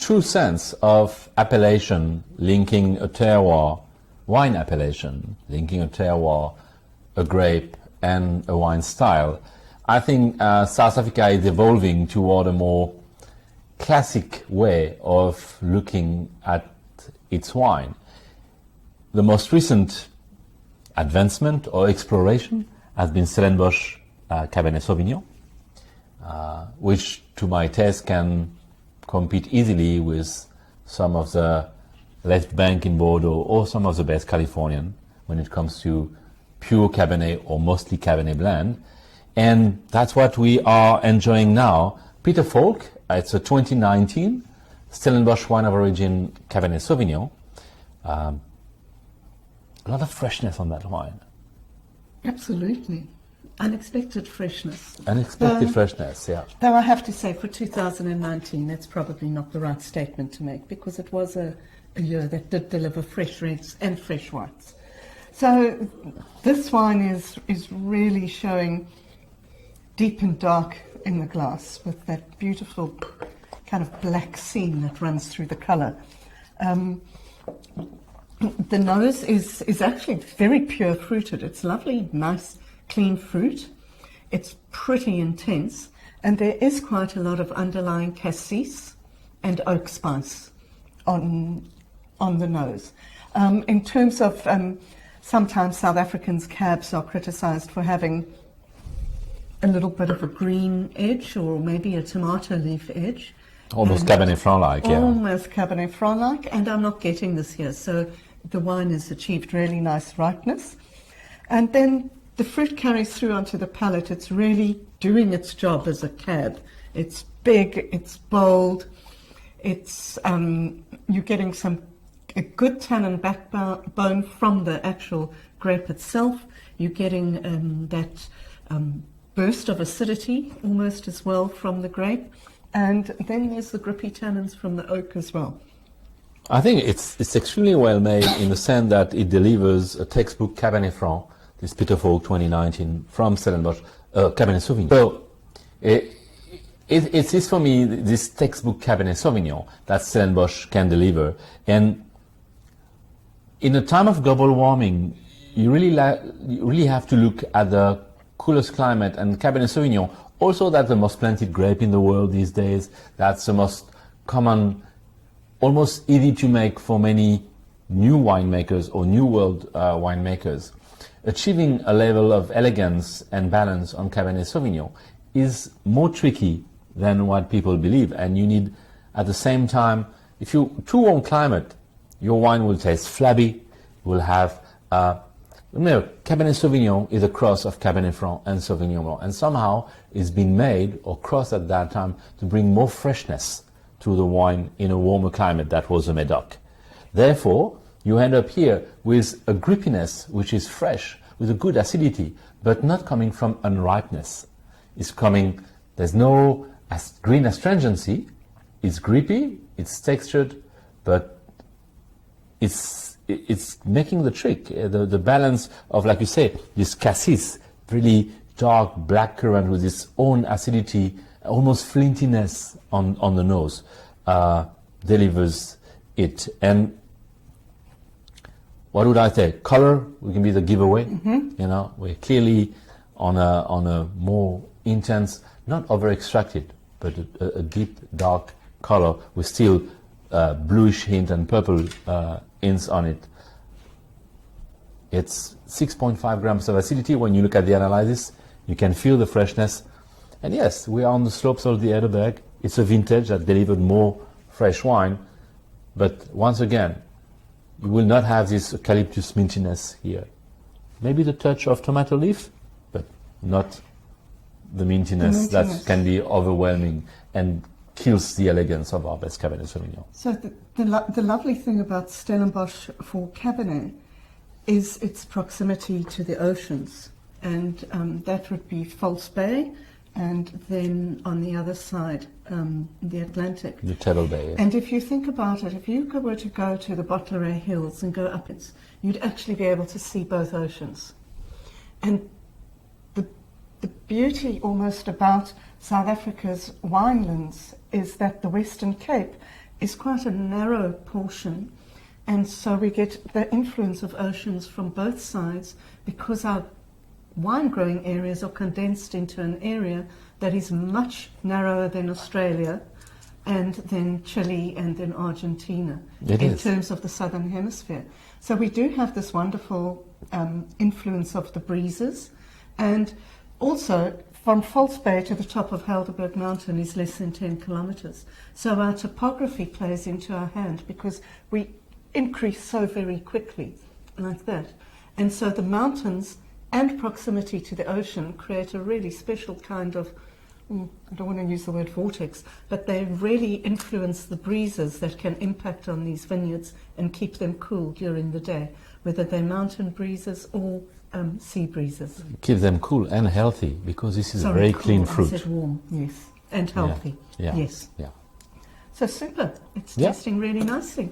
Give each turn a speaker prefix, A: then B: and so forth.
A: true sense of appellation linking a terroir, wine appellation linking a terroir, a grape, and a wine style. I think South Africa is evolving toward a more classic way of looking at its wine. The most recent advancement or exploration has been Stellenbosch Cabernet Sauvignon, which to my taste can compete easily with some of the left bank in Bordeaux or some of the best Californian when it comes to pure Cabernet or mostly Cabernet blend. And that's what we are enjoying now. Peter Falke, it's a 2019 Stellenbosch Wine of Origin Cabernet Sauvignon. A lot of freshness on that wine.
B: Absolutely. Unexpected freshness.
A: Unexpected freshness, yeah.
B: Though I have to say, for 2019, that's probably not the right statement to make, because it was a year that did deliver fresh reds and fresh whites. So this wine is really showing deep and dark in the glass with that beautiful kind of black seam that runs through the colour. The nose is actually very pure fruited. It's lovely, nice, clean fruit. It's pretty intense, and there is quite a lot of underlying cassis and oak spice on the nose. In terms of sometimes South Africans' cabs are criticised for having a little bit of a green edge or maybe a tomato leaf edge.
A: Almost Cabernet Franc-like, yeah.
B: Almost Cabernet Franc-like, and I'm not getting this here. So the wine has achieved really nice ripeness. And then the fruit carries through onto the palate. It's really doing its job as a cab. It's big, it's bold, it's you're getting a good tannin backbone from the actual grape itself. You're getting that burst of acidity almost as well from the grape. And then there's the grippy tannins from the oak as well.
A: I think it's extremely well made in the sense that it delivers a textbook Cabernet Franc, this Peter Falke 2019 from Stellenbosch, Cabernet Sauvignon. So it is for me this textbook Cabernet Sauvignon that Stellenbosch can deliver. And in a time of global warming, you really have to look at the coolest climate, and Cabernet Sauvignon, also that's the most planted grape in the world these days. That's the most common, almost easy to make for many new winemakers or new world winemakers. Achieving a level of elegance and balance on Cabernet Sauvignon is more tricky than what people believe, and you need, at the same time, if you too warm climate, your wine will taste flabby, will have Cabernet Sauvignon is a cross of Cabernet Franc and Sauvignon Blanc, and somehow it's been made or crossed at that time to bring more freshness to the wine in a warmer climate that was the Medoc. Therefore, you end up here with a grippiness which is fresh, with a good acidity, but not coming from unripeness. It's coming, there's no green astringency, it's grippy, it's textured, but it's making the trick. The balance of, like you say, this cassis, really dark black currant with its own acidity, almost flintiness on the nose, delivers it. And what would I say? Color can be the giveaway. You know, we're clearly on a more intense, not over extracted, but a deep dark color with still bluish hint and purple hints on it. It's 6.5 grams of acidity. When you look at the analysis, you can feel the freshness. And yes, we are on the slopes of the Heidelberg. It's a vintage that delivered more fresh wine. But once again, you will not have this eucalyptus mintiness here. Maybe the touch of tomato leaf, but not the mintiness that can be overwhelming and kills the elegance of our best Cabernet Sauvignon.
B: So the lovely thing about Stellenbosch for Cabernet is its proximity to the oceans, and that would be False Bay, and then on the other side, the Atlantic.
A: The Table Bay. Yes.
B: And if you think about it, if you were to go to the Bottleray Hills and go up, you'd actually be able to see both oceans. And the beauty almost about South Africa's winelands is that the Western Cape is quite a narrow portion, and so we get the influence of oceans from both sides because our wine growing areas are condensed into an area that is much narrower than Australia and then Chile and then Argentina in terms of the southern hemisphere. So we do have this wonderful influence of the breezes, and also from False Bay to the top of Helderberg Mountain is less than 10 kilometers. So our topography plays into our hand because we increase so very quickly like that. And so the mountains and proximity to the ocean create a really special kind of, I don't want to use the word vortex, but they really influence the breezes that can impact on these vineyards and keep them cool during the day, whether they're mountain breezes or sea breezes.
A: Keep them cool and healthy, because this is a very clean fruit.
B: I said warm, yes, and healthy,
A: Yeah.
B: yes.
A: Yeah.
B: So super, it's
A: Yeah.
B: tasting really nicely.